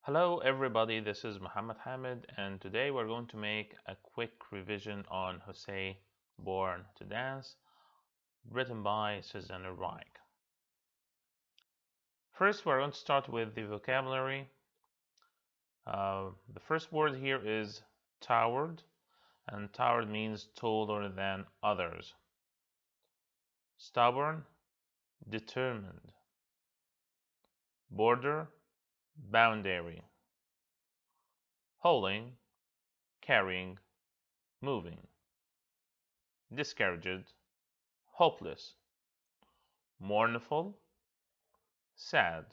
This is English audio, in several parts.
Hello everybody, this is Muhammad Hamid and today we're going to make a quick revision on José Born to Dance, written by Susanna Reich. First, we're going to start with the vocabulary. The first word here is towered, and towered means taller than others. Stubborn, determined. Border, boundary. Holding, carrying, moving. Discouraged, hopeless. Mournful, sad.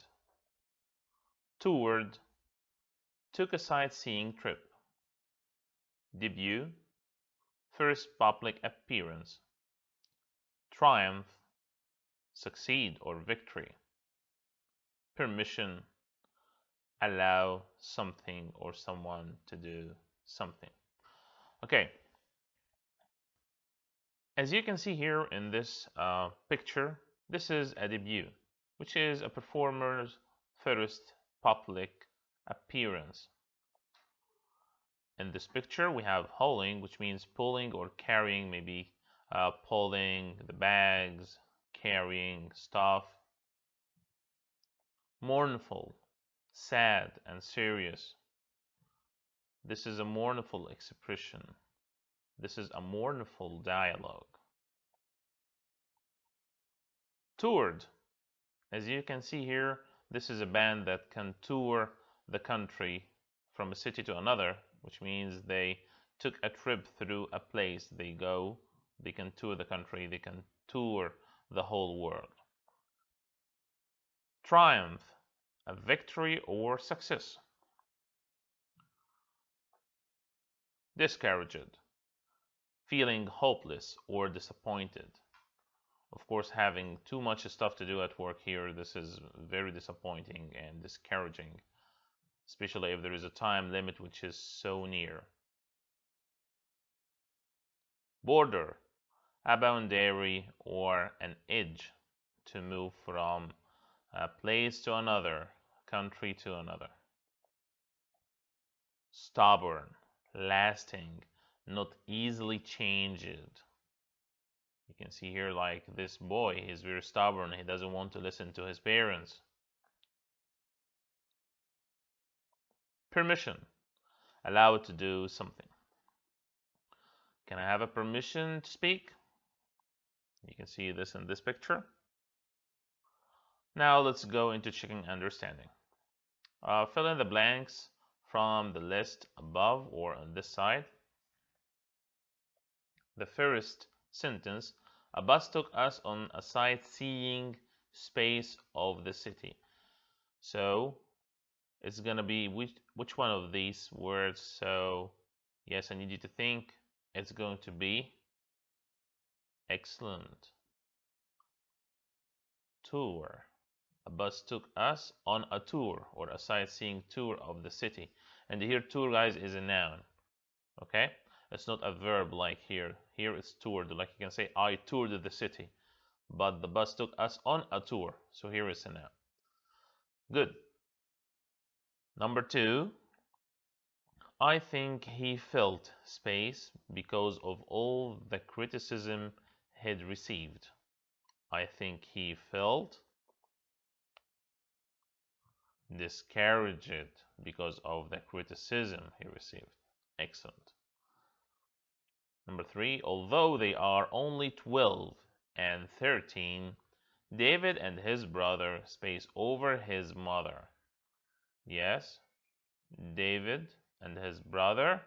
Toured, took a sightseeing trip. Debut, first public appearance. Triumph, succeed or victory. Permission, allow something or someone to do something. Okay, as you can see here in this picture, this is a debut, which is a performer's first public appearance. In this picture, we have hauling, which means pulling or carrying, maybe pulling the bags, carrying stuff. Mournful, sad and serious. This is a mournful expression. This is a mournful dialogue. Toured. As you can see here, this is a band that can tour the country from a city to another, which means they took a trip through a place. They can tour the country, they can tour the whole world. Triumph, a victory or success. Discouraged, feeling hopeless or disappointed. Of course, having too much stuff to do at work here, this is very disappointing and discouraging, especially if there is a time limit which is so near. Border, a boundary or an edge to move from a place to another, country to another. Stubborn, lasting, not easily changed. You can see here, like this boy, he's very stubborn. He doesn't want to listen to his parents. Permission, allowed to do something. Can I have a permission to speak? You can see this in this picture. Now let's go into checking understanding. Fill in the blanks from the list above or on this side. The first sentence, a bus took us on a sightseeing space of the city. So it's gonna be which one of these words? So yes, I need you to think. It's going to be excellent. Tour. A bus took us on a tour or a sightseeing tour of the city. And here tour, guys, is a noun. Okay? It's not a verb like here. Here it's toured. Like you can say, I toured the city. But the bus took us on a tour. So here is a noun. Good. Number two, I think he felt space because of all the criticism he'd received. I think he felt discouraged because of the criticism he received. Excellent. Number three, although they are only 12 and 13, David and his brother space over his mother. Yes, David and his brother,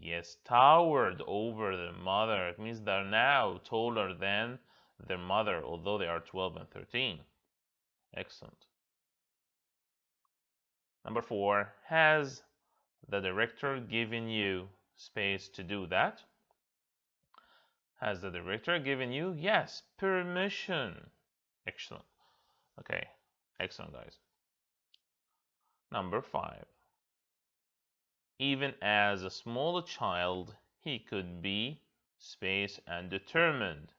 yes, towered over their mother. It means they're now taller than their mother, although they are 12 and 13. Excellent. Number four, has the director given you space to do that? Has the director given you? Yes, permission. Excellent. Okay, excellent, guys. Number five, even as a small child, he could be space and determined.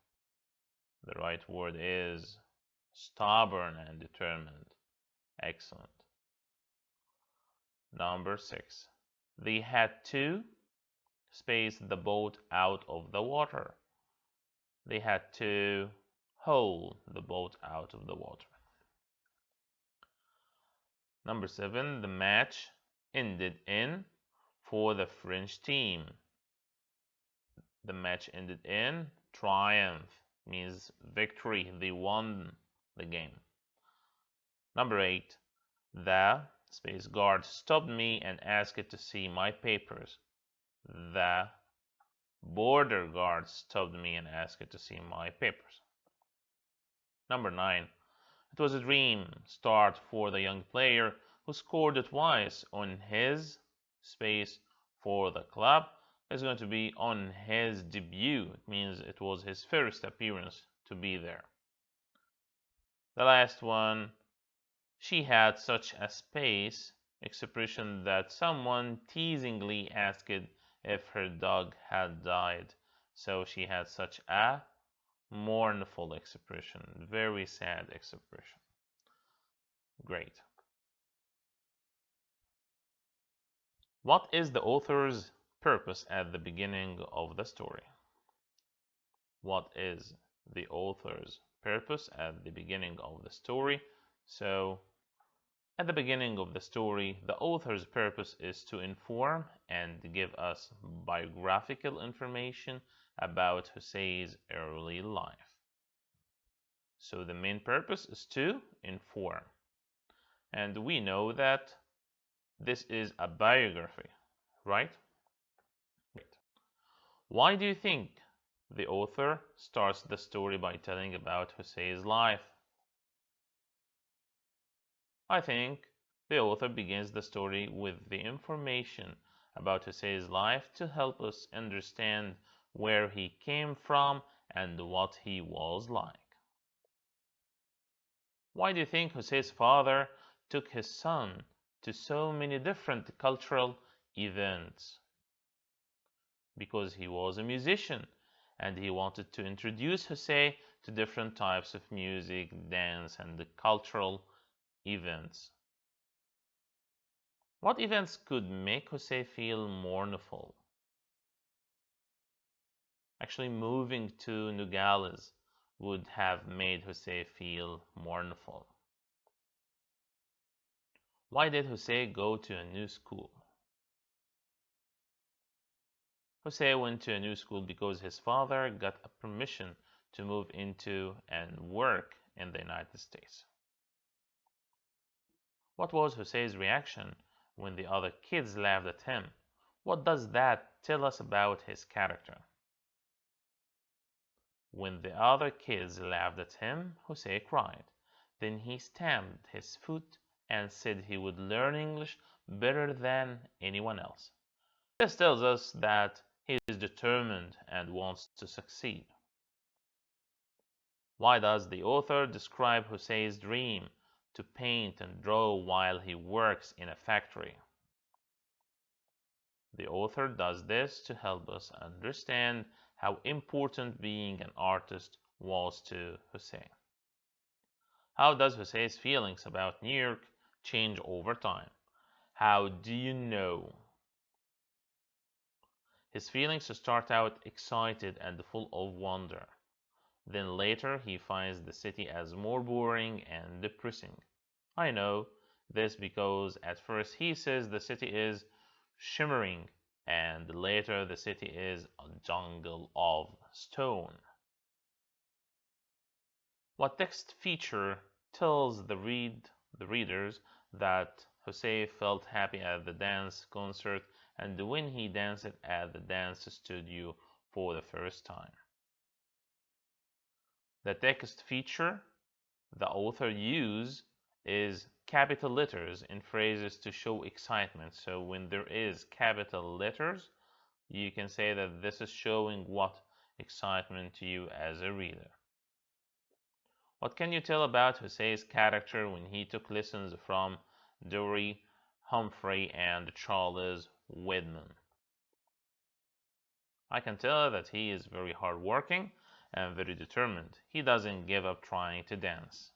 The right word is stubborn and determined. Excellent. Number 6. They had to space the boat out of the water. They had to haul the boat out of the water. Number 7. The match ended in for the French team. The match ended in triumph, means victory. They won the game. Number 8. The space guard stopped me and asked to see my papers. The border guard stopped me and asked to see my papers. Number 9. It was a dream start for the young player who scored twice on his space for the club. It's going to be on his debut. It means it was his first appearance to be there. The last one, she had such a space expression that someone teasingly asked if her dog had died. So she had such a mournful expression, very sad expression. Great. What is the author's purpose at the beginning of the story? What is the author's purpose at the beginning of the story? So, at the beginning of the story, the author's purpose is to inform and give us biographical information about José's early life. So the main purpose is to inform. And we know that this is a biography, right? Why do you think the author starts the story by telling about José's life? I think the author begins the story with the information about José's life to help us understand where he came from and what he was like. Why do you think José's father took his son to so many different cultural events? Because he was a musician and he wanted to introduce José to different types of music, dance, and the cultural events. What events could make José feel mournful? Actually, moving to Nogales would have made José feel mournful. Why did José go to a new school? José went to a new school because his father got a permission to move into and work in the United States. What was José's reaction when the other kids laughed at him? What does that tell us about his character? When the other kids laughed at him, José cried. Then he stamped his foot and said he would learn English better than anyone else. This tells us that he is determined and wants to succeed. Why does the author describe José's dream to paint and draw while he works in a factory? The author does this to help us understand how important being an artist was to José. How does José's feelings about New York change over time? How do you know? His feelings start out excited and full of wonder. Then later he finds the city as more boring and depressing. I know this because at first he says the city is shimmering and later the city is a jungle of stone. What text feature tells the readers that José felt happy at the dance concert and when he danced at the dance studio for the first time? The text feature the author uses is capital letters in phrases to show excitement. So when there is capital letters, you can say that this is showing what excitement to you as a reader. What can you tell about José's character when he took lessons from Dory, Humphrey, and Charles Whitman? I can tell that he is very hardworking and very determined. He doesn't give up trying to dance.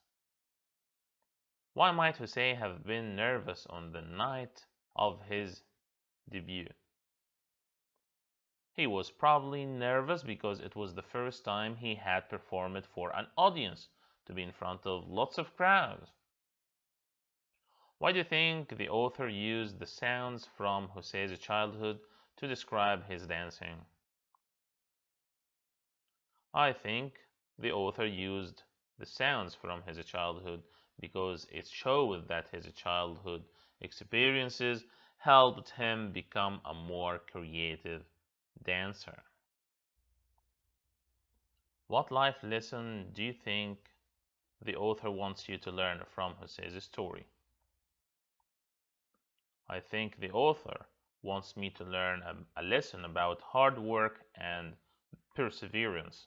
Why might José have been nervous on the night of his debut. He was probably nervous because it was the first time he had performed for an audience, to be in front of lots of crowds. Why do you think the author used the sounds from José's childhood to describe his dancing? I think the author used the sounds from his childhood because it showed that his childhood experiences helped him become a more creative dancer. What life lesson do you think the author wants you to learn from José's story? I think the author wants me to learn a lesson about hard work and perseverance.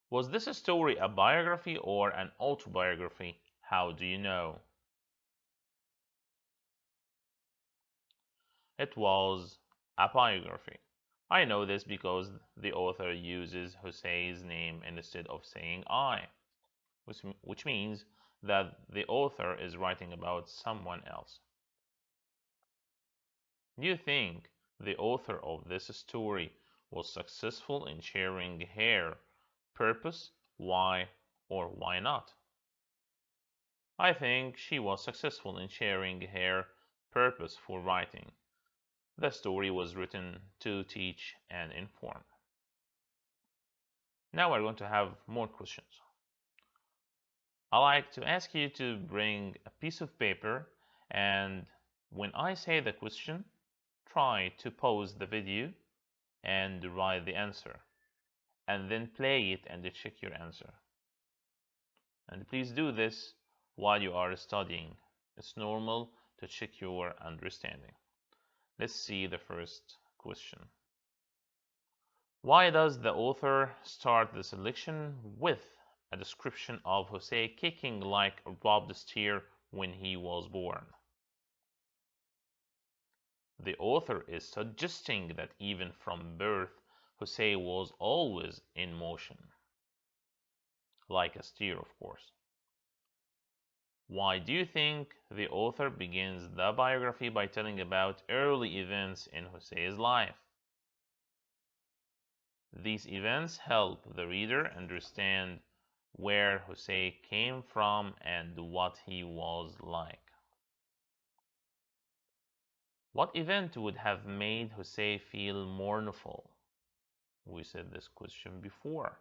Was this story a biography or an autobiography? How do you know? It was a biography. I know this because the author uses José's name instead of saying I, which means that the author is writing about someone else. Do you think the author of this story was successful in sharing her purpose? Why or why not? I think she was successful in sharing her purpose for writing. The story was written to teach and inform. Now we're going to have more questions. I like to ask you to bring a piece of paper, and when I say the question, try to pause the video and write the answer, and then play it and check your answer. And please do this while you are studying. It's normal to check your understanding. Let's see the first question. Why does the author start the selection with a description of José kicking like a robbed steer when he was born? The author is suggesting that even from birth, José was always in motion, like a steer, of course. Why do you think the author begins the biography by telling about early events in José's life? These events help the reader understand where José came from and what he was like. What event would have made José feel mournful? We said this question before.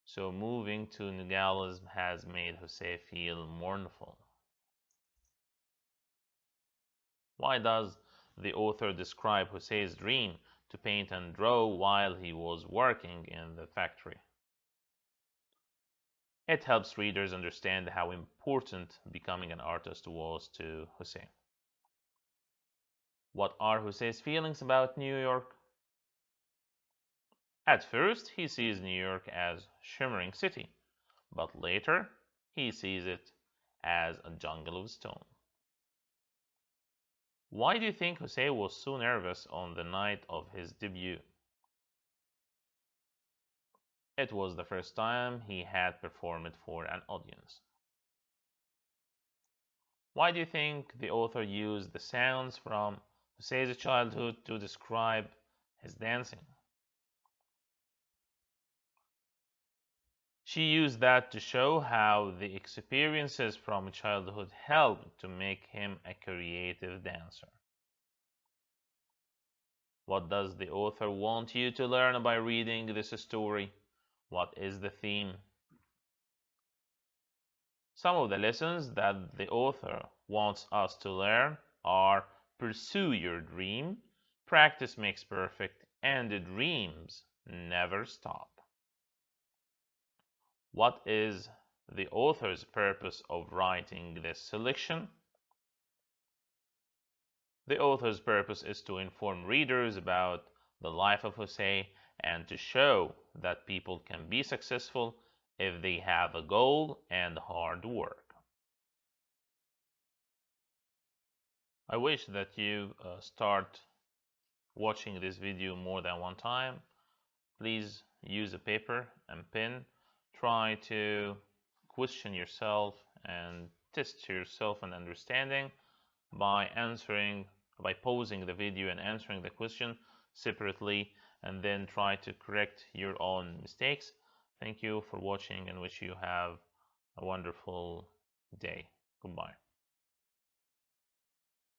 So moving to Nogales has made José feel mournful. Why does the author describe José's dream to paint and draw while he was working in the factory? It helps readers understand how important becoming an artist was to José. What are José's feelings about New York? At first, he sees New York as shimmering city, but later he sees it as a jungle of stone. Why do you think José was so nervous on the night of his debut? It was the first time he had performed for an audience. Why do you think the author used the sounds from José's childhood to describe his dancing? She used that to show how the experiences from childhood helped to make him a creative dancer. What does the author want you to learn by reading this story? What is the theme? Some of the lessons that the author wants us to learn are: pursue your dream, practice makes perfect, and dreams never stop. What is the author's purpose of writing this selection? The author's purpose is to inform readers about the life of José and to show that people can be successful if they have a goal and hard work. I wish that you start watching this video more than one time. Please use a paper and pen. Try to question yourself and test yourself and understanding by pausing the video and answering the question separately, and then try to correct your own mistakes. Thank you for watching and wish you have a wonderful day. Goodbye.